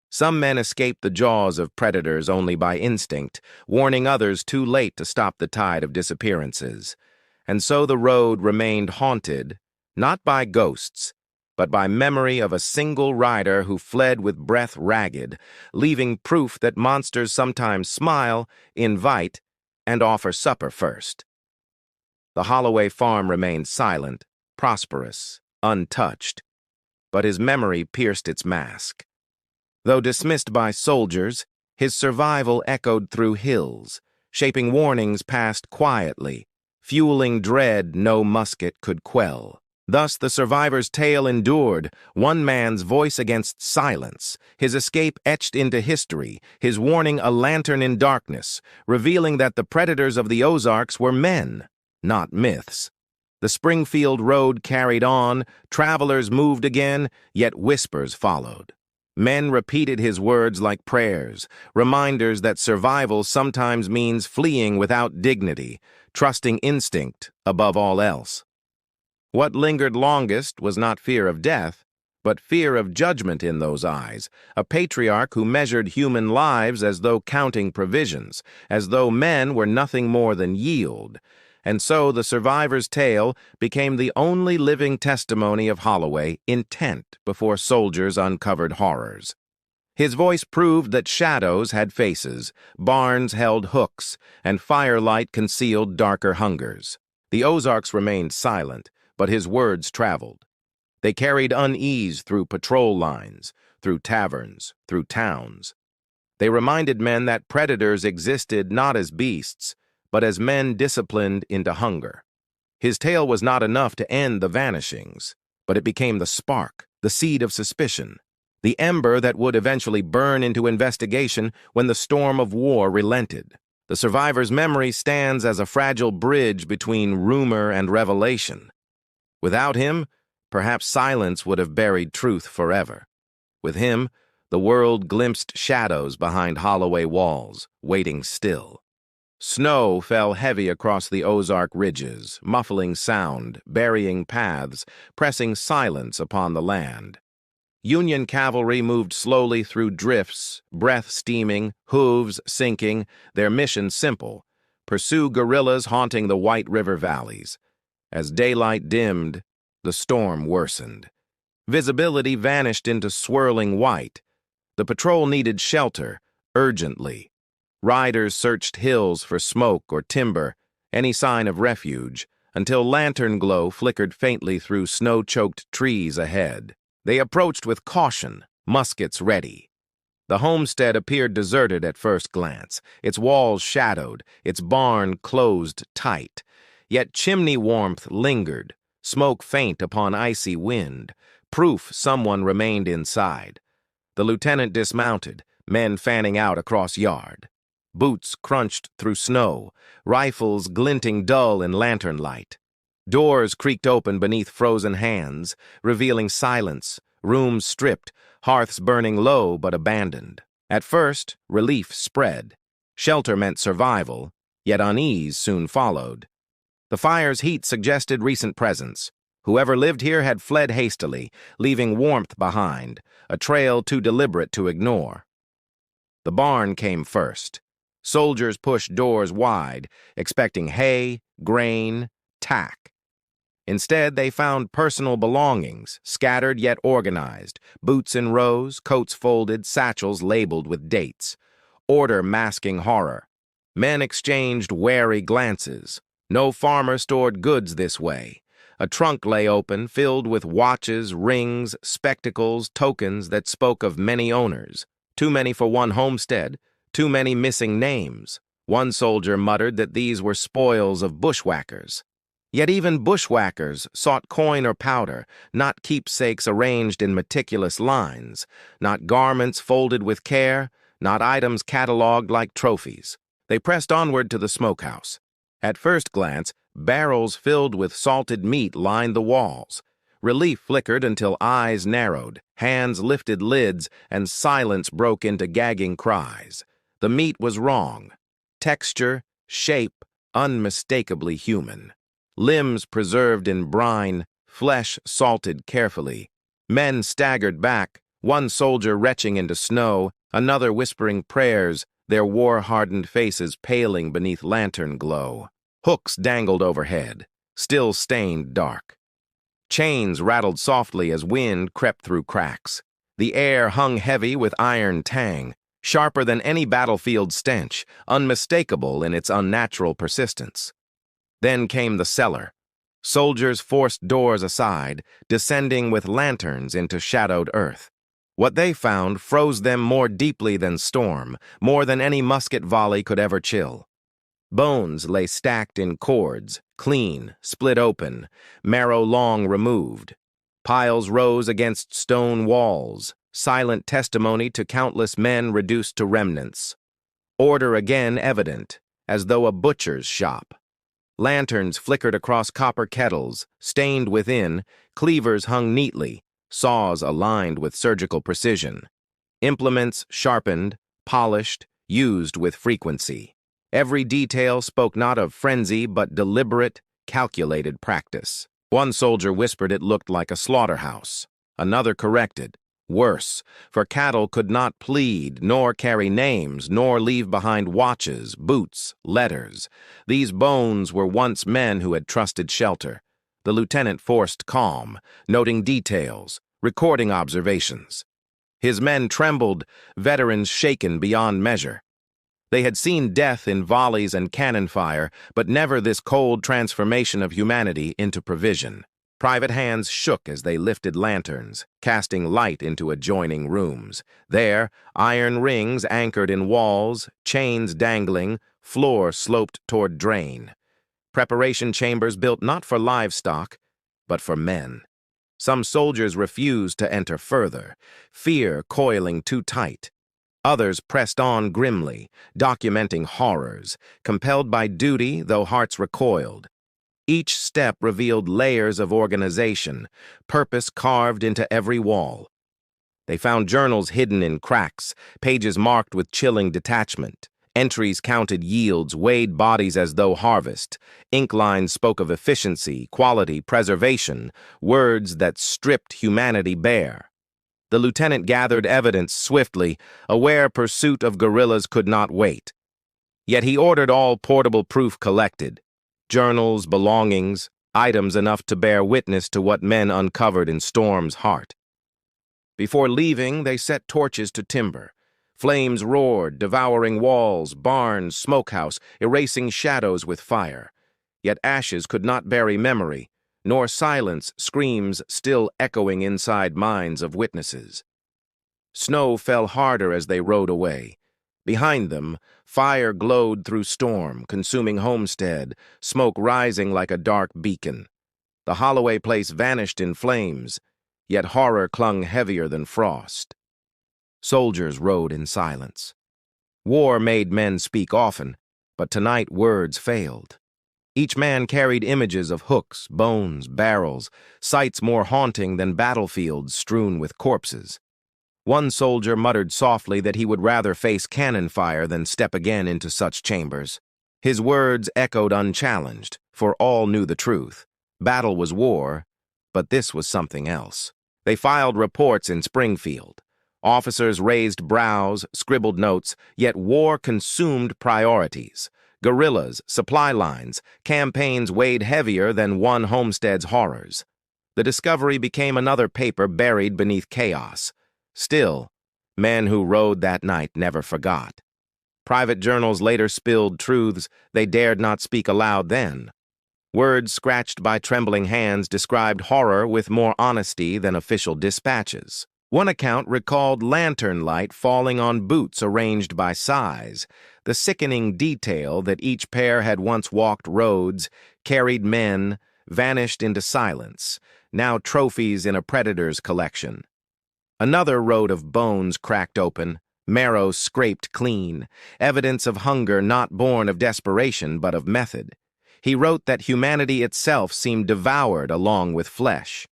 Some men escaped the jaws of predators only by instinct, warning others too late to stop the tide of disappearances. And so the road remained haunted, not by ghosts, but by memory of a single rider who fled with breath ragged, leaving proof that monsters sometimes smile, invite, and offer supper first. The Holloway farm remained silent, prosperous, untouched, but his memory pierced its mask. Though dismissed by soldiers, his survival echoed through hills, shaping warnings passed quietly, fueling dread no musket could quell. Thus the survivor's tale endured, one man's voice against silence, his escape etched into history, his warning a lantern in darkness, revealing that the predators of the Ozarks were men, not myths. The Springfield road carried on, travelers moved again, yet whispers followed. Men repeated his words like prayers, reminders that survival sometimes means fleeing without dignity, trusting instinct above all else. What lingered longest was not fear of death, but fear of judgment in those eyes, a patriarch who measured human lives as though counting provisions, as though men were nothing more than yield. And so the survivor's tale became the only living testimony of Holloway intent before soldiers uncovered horrors. His voice proved that shadows had faces, barns held hooks, and firelight concealed darker hungers. The Ozarks remained silent, but his words traveled. They carried unease through patrol lines, through taverns, through towns. They reminded men that predators existed not as beasts, but as men disciplined into hunger. His tale was not enough to end the vanishings, but it became the spark, the seed of suspicion. the ember that would eventually burn into investigation when the storm of war relented. The survivor's memory stands as a fragile bridge between rumor and revelation. Without him, perhaps silence would have buried truth forever. With him, the world glimpsed shadows behind Holloway walls, waiting still. Snow fell heavy across the Ozark ridges, muffling sound, burying paths, pressing silence upon the land. Union cavalry moved slowly through drifts, breath steaming, hooves sinking, their mission simple: pursue guerrillas haunting the White River valleys. As daylight dimmed, the storm worsened. Visibility vanished into swirling white. The patrol needed shelter, urgently. Riders searched hills for smoke or timber, any sign of refuge, until lantern glow flickered faintly through snow-choked trees ahead. They approached with caution, muskets ready. The homestead appeared deserted at first glance, its walls shadowed, its barn closed tight. Yet chimney warmth lingered, smoke faint upon icy wind, proof someone remained inside. The lieutenant dismounted, men fanning out across yard. Boots crunched through snow, rifles glinting dull in lantern light. Doors creaked open beneath frozen hands, revealing silence, rooms stripped, hearths burning low but abandoned. At first, relief spread. Shelter meant survival, yet unease soon followed. The fire's heat suggested recent presence. Whoever lived here had fled hastily, leaving warmth behind, a trail too deliberate to ignore. The barn came first. Soldiers pushed doors wide, expecting hay, grain, tack. Instead, they found personal belongings, scattered yet organized, boots in rows, coats folded, satchels labeled with dates. Order masking horror. Men exchanged wary glances. No farmer stored goods this way. A trunk lay open, filled with watches, rings, spectacles, tokens that spoke of many owners. Too many for one homestead, too many missing names. One soldier muttered that these were spoils of bushwhackers. Yet even bushwhackers sought coin or powder, not keepsakes arranged in meticulous lines, not garments folded with care, not items catalogued like trophies. They pressed onward to the smokehouse. At first glance, barrels filled with salted meat lined the walls. Relief flickered until eyes narrowed, hands lifted lids, and silence broke into gagging cries. The meat was wrong. Texture, shape, unmistakably human. Limbs preserved in brine, flesh salted carefully. Men staggered back, one soldier retching into snow, another whispering prayers, their war-hardened faces paling beneath lantern glow. Hooks dangled overhead, still stained dark. Chains rattled softly as wind crept through cracks. The air hung heavy with iron tang, sharper than any battlefield stench, unmistakable in its unnatural persistence. Then came the cellar. Soldiers forced doors aside, descending with lanterns into shadowed earth. What they found froze them more deeply than storm, more than any musket volley could ever chill. Bones lay stacked in cords, clean, split open, marrow long removed. Piles rose against stone walls, silent testimony to countless men reduced to remnants. Order again evident, as though a butcher's shop. Lanterns flickered across copper kettles, stained within, cleavers hung neatly, saws aligned with surgical precision. Implements sharpened, polished, used with frequency. Every detail spoke not of frenzy but deliberate, calculated practice. One soldier whispered it looked like a slaughterhouse. Another corrected. Worse, for cattle could not plead, nor carry names, nor leave behind watches, boots, letters. These bones were once men who had trusted shelter. The lieutenant forced calm, noting details, recording observations. His men trembled, veterans shaken beyond measure. They had seen death in volleys and cannon fire, but never this cold transformation of humanity into provision. Private hands shook as they lifted lanterns, casting light into adjoining rooms. There, iron rings anchored in walls, chains dangling, floor sloped toward drain. Preparation chambers built not for livestock, but for men. Some soldiers refused to enter further, fear coiling too tight. Others pressed on grimly, documenting horrors, compelled by duty though hearts recoiled. Each step revealed layers of organization, purpose carved into every wall. They found journals hidden in cracks, pages marked with chilling detachment. Entries counted yields, weighed bodies as though harvest. Ink lines spoke of efficiency, quality, preservation, words that stripped humanity bare. The lieutenant gathered evidence swiftly, aware pursuit of guerrillas could not wait. Yet he ordered all portable proof collected. Journals, belongings, items enough to bear witness to what men uncovered in Storm's heart. Before leaving, they set torches to timber. Flames roared, devouring walls, barns, smokehouse, erasing shadows with fire. Yet ashes could not bury memory, nor silence screams still echoing inside minds of witnesses. Snow fell harder as they rode away. Behind them, fire glowed through storm, consuming homestead, smoke rising like a dark beacon. The Holloway place vanished in flames, yet horror clung heavier than frost. Soldiers rode in silence. War made men speak often, but tonight words failed. Each man carried images of hooks, bones, barrels, sights more haunting than battlefields strewn with corpses. One soldier muttered softly that he would rather face cannon fire than step again into such chambers. His words echoed unchallenged, for all knew the truth. Battle was war, but this was something else. They filed reports in Springfield. Officers raised brows, scribbled notes, yet war consumed priorities. Guerrillas, supply lines, campaigns weighed heavier than one homestead's horrors. The discovery became another paper buried beneath chaos. Still, men who rode that night never forgot. Private journals later spilled truths they dared not speak aloud then. Words scratched by trembling hands described horror with more honesty than official dispatches. One account recalled lantern light falling on boots arranged by size, the sickening detail that each pair had once walked roads, carried men, vanished into silence, now trophies in a predator's collection. Another road of bones cracked open, marrow scraped clean, evidence of hunger not born of desperation but of method. He wrote that humanity itself seemed devoured along with flesh.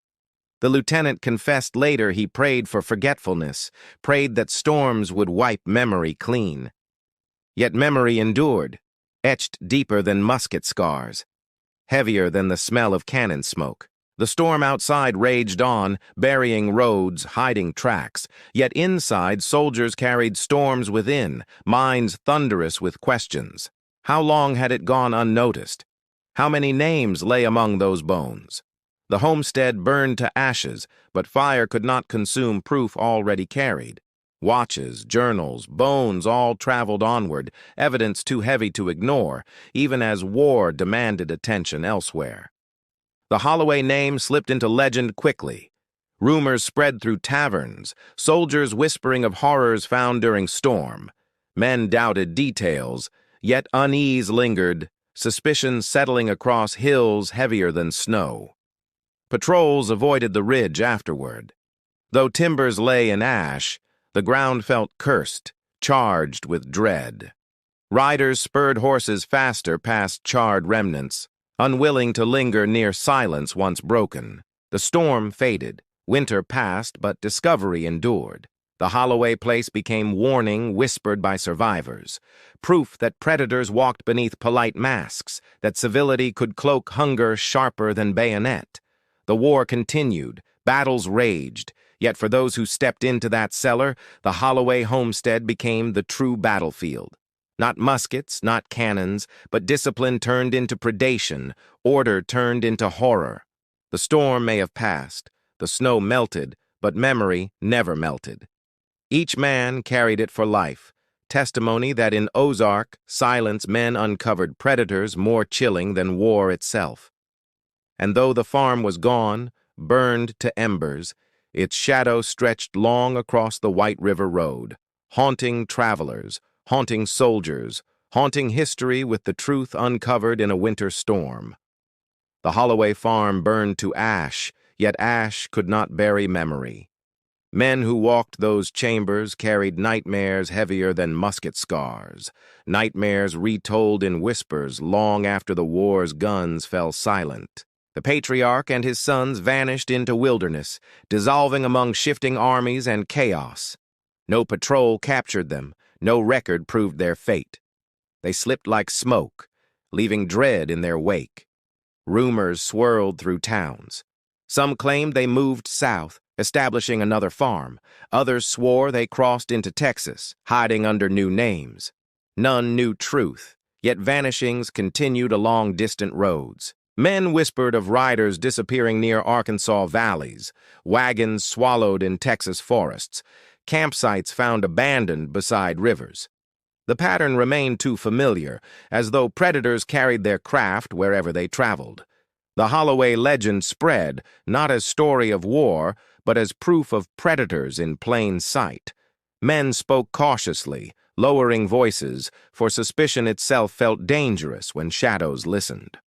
The lieutenant confessed later he prayed for forgetfulness, prayed that storms would wipe memory clean. Yet memory endured, etched deeper than musket scars, heavier than the smell of cannon smoke. The storm outside raged on, burying roads, hiding tracks. Yet inside, soldiers carried storms within, minds thunderous with questions. How long had it gone unnoticed? How many names lay among those bones? The homestead burned to ashes, but fire could not consume proof already carried. Watches, journals, bones all traveled onward, evidence too heavy to ignore, even as war demanded attention elsewhere. The Holloway name slipped into legend quickly. Rumors spread through taverns, soldiers whispering of horrors found during storm. Men doubted details, yet unease lingered, suspicion settling across hills heavier than snow. Patrols avoided the ridge afterward. Though timbers lay in ash, the ground felt cursed, charged with dread. Riders spurred horses faster past charred remnants, unwilling to linger near silence once broken. The storm faded, winter passed, but discovery endured. The Holloway place became warning whispered by survivors, proof that predators walked beneath polite masks, that civility could cloak hunger sharper than bayonet. The war continued, battles raged, yet for those who stepped into that cellar, the Holloway homestead became the true battlefield. Not muskets, not cannons, but discipline turned into predation, order turned into horror. The storm may have passed, the snow melted, but memory never melted. Each man carried it for life, testimony that in Ozark, silence men uncovered predators more chilling than war itself. And though the farm was gone, burned to embers, its shadow stretched long across the White River Road, haunting travelers, haunting soldiers, haunting history with the truth uncovered in a winter storm. The Holloway farm burned to ash, yet ash could not bury memory. Men who walked those chambers carried nightmares heavier than musket scars, nightmares retold in whispers long after the war's guns fell silent. The patriarch and his sons vanished into wilderness, dissolving among shifting armies and chaos. No patrol captured them, no record proved their fate. They slipped like smoke, leaving dread in their wake. Rumors swirled through towns. Some claimed they moved south, establishing another farm. Others swore they crossed into Texas, hiding under new names. None knew truth, yet vanishings continued along distant roads. Men whispered of riders disappearing near Arkansas valleys, wagons swallowed in Texas forests, campsites found abandoned beside rivers. The pattern remained too familiar, as though predators carried their craft wherever they traveled. The Holloway legend spread, not as story of war, but as proof of predators in plain sight. Men spoke cautiously, lowering voices, for suspicion itself felt dangerous when shadows listened.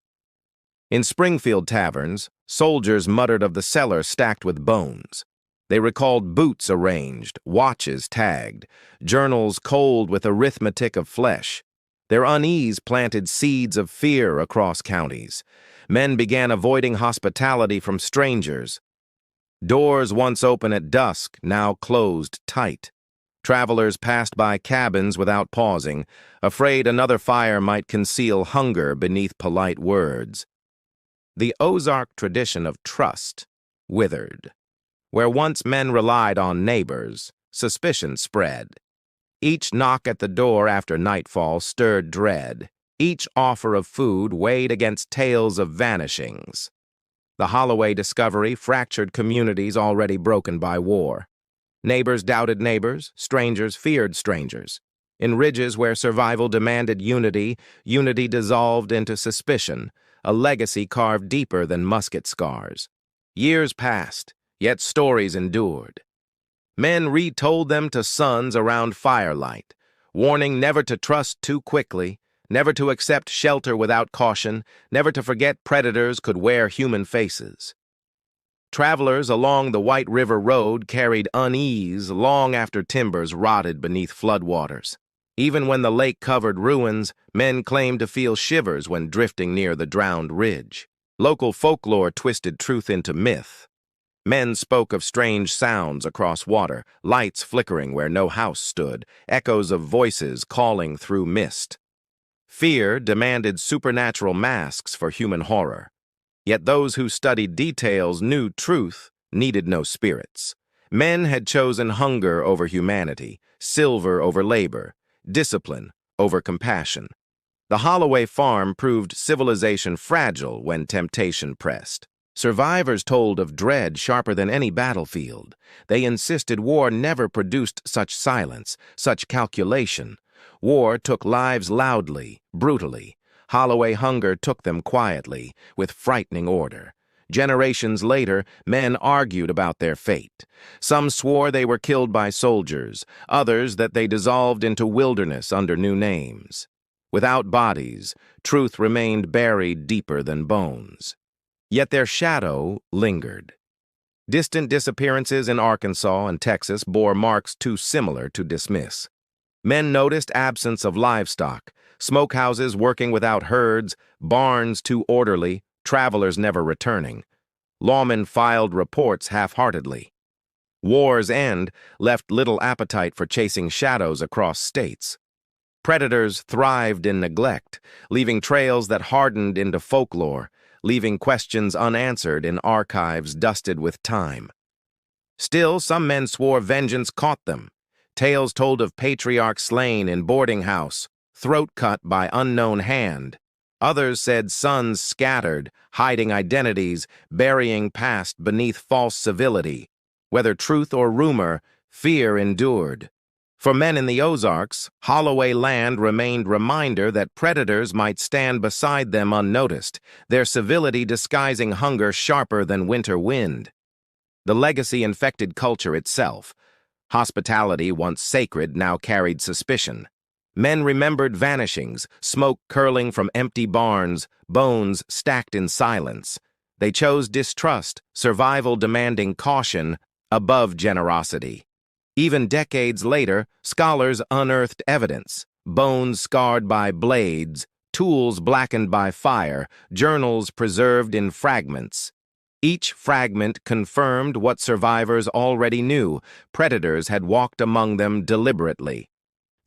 In Springfield taverns, soldiers muttered of the cellar stacked with bones. They recalled boots arranged, watches tagged, journals cold with arithmetic of flesh. Their unease planted seeds of fear across counties. Men began avoiding hospitality from strangers. Doors once open at dusk, now closed tight. Travelers passed by cabins without pausing, afraid another fire might conceal hunger beneath polite words. The Ozark tradition of trust withered. Where once men relied on neighbors, suspicion spread. Each knock at the door after nightfall stirred dread. Each offer of food weighed against tales of vanishings. The Holloway discovery fractured communities already broken by war. Neighbors doubted neighbors, strangers feared strangers. In ridges where survival demanded unity, unity dissolved into suspicion, a legacy carved deeper than musket scars. Years passed, yet stories endured. Men retold them to sons around firelight, warning never to trust too quickly, never to accept shelter without caution, never to forget predators could wear human faces. Travelers along the White River Road carried unease long after timbers rotted beneath floodwaters. Even when the lake covered ruins, men claimed to feel shivers when drifting near the drowned ridge. Local folklore twisted truth into myth. Men spoke of strange sounds across water, lights flickering where no house stood, echoes of voices calling through mist. Fear demanded supernatural masks for human horror. Yet those who studied details knew truth needed no spirits. Men had chosen hunger over humanity, silver over labor, discipline over compassion. The Holloway farm proved civilization fragile when temptation pressed. Survivors told of dread sharper than any battlefield. They insisted war never produced such silence, such calculation. War took lives loudly, brutally. Holloway hunger took them quietly, with frightening order. Generations later, men argued about their fate. Some swore they were killed by soldiers, others that they dissolved into wilderness under new names. Without bodies, truth remained buried deeper than bones. Yet their shadow lingered. Distant disappearances in Arkansas and Texas bore marks too similar to dismiss. Men noticed absence of livestock, smokehouses working without herds, barns too orderly, travelers never returning. Lawmen filed reports half-heartedly. War's end left little appetite for chasing shadows across states. Predators thrived in neglect, leaving trails that hardened into folklore, leaving questions unanswered in archives dusted with time. Still, some men swore vengeance caught them. Tales told of patriarchs slain in boarding house, throat cut by unknown hand. Others said sons scattered, hiding identities, burying past beneath false civility. Whether truth or rumor, fear endured. For men in the Ozarks, Holloway land remained reminder that predators might stand beside them unnoticed, their civility disguising hunger sharper than winter wind. The legacy infected culture itself. Hospitality, once sacred, now carried suspicion. Men remembered vanishings, smoke curling from empty barns, bones stacked in silence. They chose distrust, survival demanding caution, above generosity. Even decades later, scholars unearthed evidence: bones scarred by blades, tools blackened by fire, journals preserved in fragments. Each fragment confirmed what survivors already knew: predators had walked among them deliberately.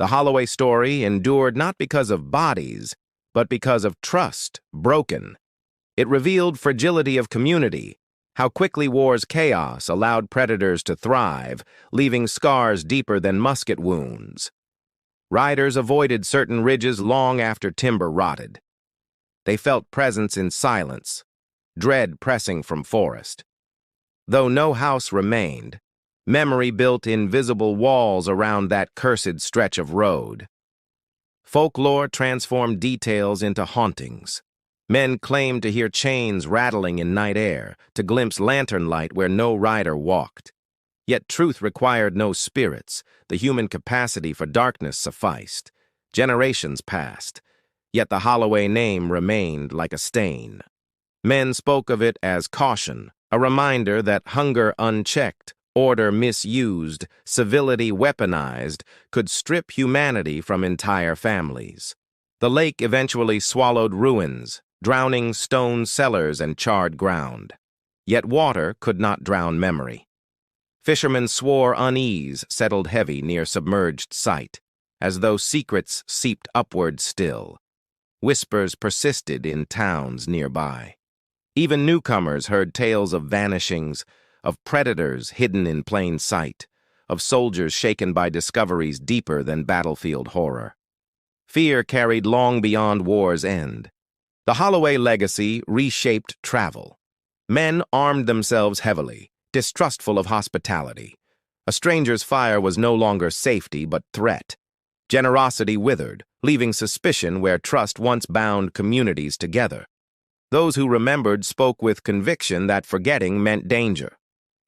The Holloway story endured not because of bodies, but because of trust broken. It revealed fragility of community, how quickly war's chaos allowed predators to thrive, leaving scars deeper than musket wounds. Riders avoided certain ridges long after timber rotted. They felt presence in silence, dread pressing from forest. Though no house remained, memory built invisible walls around that cursed stretch of road. Folklore transformed details into hauntings. Men claimed to hear chains rattling in night air, to glimpse lantern light where no rider walked. Yet truth required no spirits. The human capacity for darkness sufficed. Generations passed, yet the Holloway name remained like a stain. Men spoke of it as caution, a reminder that hunger unchecked, order misused, civility weaponized, could strip humanity from entire families. The lake eventually swallowed ruins, drowning stone cellars and charred ground. Yet water could not drown memory. Fishermen swore unease settled heavy near submerged sight, as though secrets seeped upward still. Whispers persisted in towns nearby. Even newcomers heard tales of vanishings, of predators hidden in plain sight, of soldiers shaken by discoveries deeper than battlefield horror. Fear carried long beyond war's end. The Holloway legacy reshaped travel. Men armed themselves heavily, distrustful of hospitality. A stranger's fire was no longer safety but threat. Generosity withered, leaving suspicion where trust once bound communities together. Those who remembered spoke with conviction that forgetting meant danger.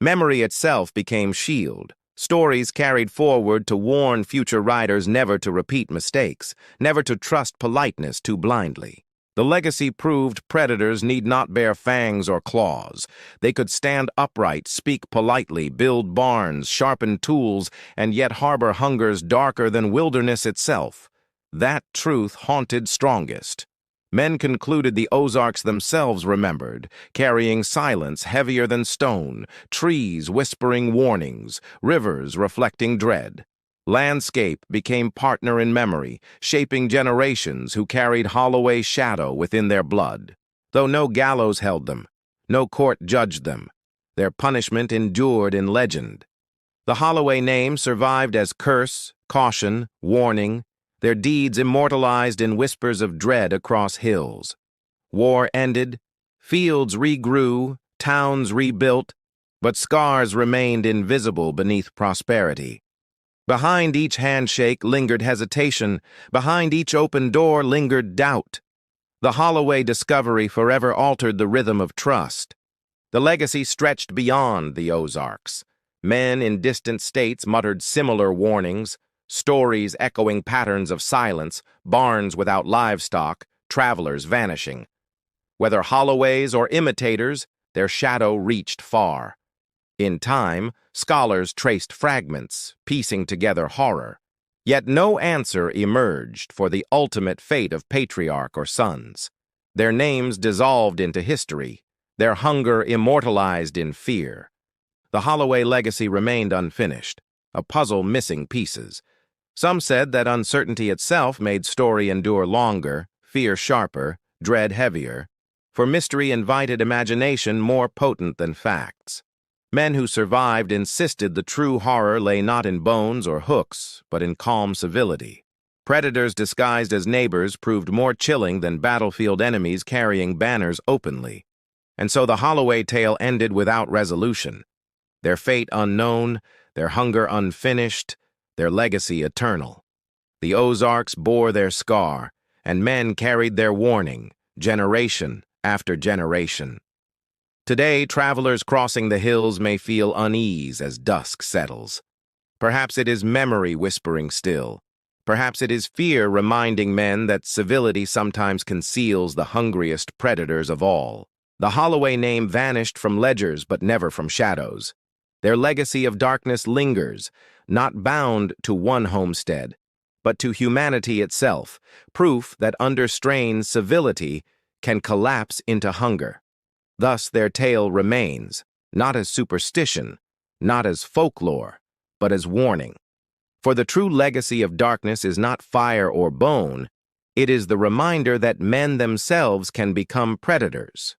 Memory itself became shield. Stories carried forward to warn future riders never to repeat mistakes, never to trust politeness too blindly. The legacy proved predators need not bear fangs or claws. They could stand upright, speak politely, build barns, sharpen tools, and yet harbor hungers darker than wilderness itself. That truth haunted strongest. Men concluded the Ozarks themselves remembered, carrying silence heavier than stone, trees whispering warnings, rivers reflecting dread. Landscape became partner in memory, shaping generations who carried Holloway's shadow within their blood. Though no gallows held them, no court judged them, their punishment endured in legend. The Holloway name survived as curse, caution, warning, their deeds immortalized in whispers of dread across hills. War ended, fields regrew, towns rebuilt, but scars remained invisible beneath prosperity. Behind each handshake lingered hesitation. Behind each open door lingered doubt. The Holloway discovery forever altered the rhythm of trust. The legacy stretched beyond the Ozarks. Men in distant states muttered similar warnings, stories echoing patterns of silence, barns without livestock, travelers vanishing. Whether Holloways or imitators, their shadow reached far. In time, scholars traced fragments, piecing together horror. Yet no answer emerged for the ultimate fate of patriarch or sons. Their names dissolved into history, their hunger immortalized in fear. The Holloway legacy remained unfinished, a puzzle missing pieces. Some said that uncertainty itself made story endure longer, fear sharper, dread heavier, for mystery invited imagination more potent than facts. Men who survived insisted the true horror lay not in bones or hooks, but in calm civility. Predators disguised as neighbors proved more chilling than battlefield enemies carrying banners openly. And so the Holloway tale ended without resolution. Their fate unknown, their hunger unfinished, their legacy eternal. The Ozarks bore their scar, and men carried their warning, generation after generation. Today, travelers crossing the hills may feel unease as dusk settles. Perhaps it is memory whispering still. Perhaps it is fear reminding men that civility sometimes conceals the hungriest predators of all. The Holloway name vanished from ledgers but never from shadows. Their legacy of darkness lingers, not bound to one homestead, but to humanity itself, proof that under strain civility can collapse into hunger. Thus their tale remains, not as superstition, not as folklore, but as warning. For the true legacy of darkness is not fire or bone, it is the reminder that men themselves can become predators.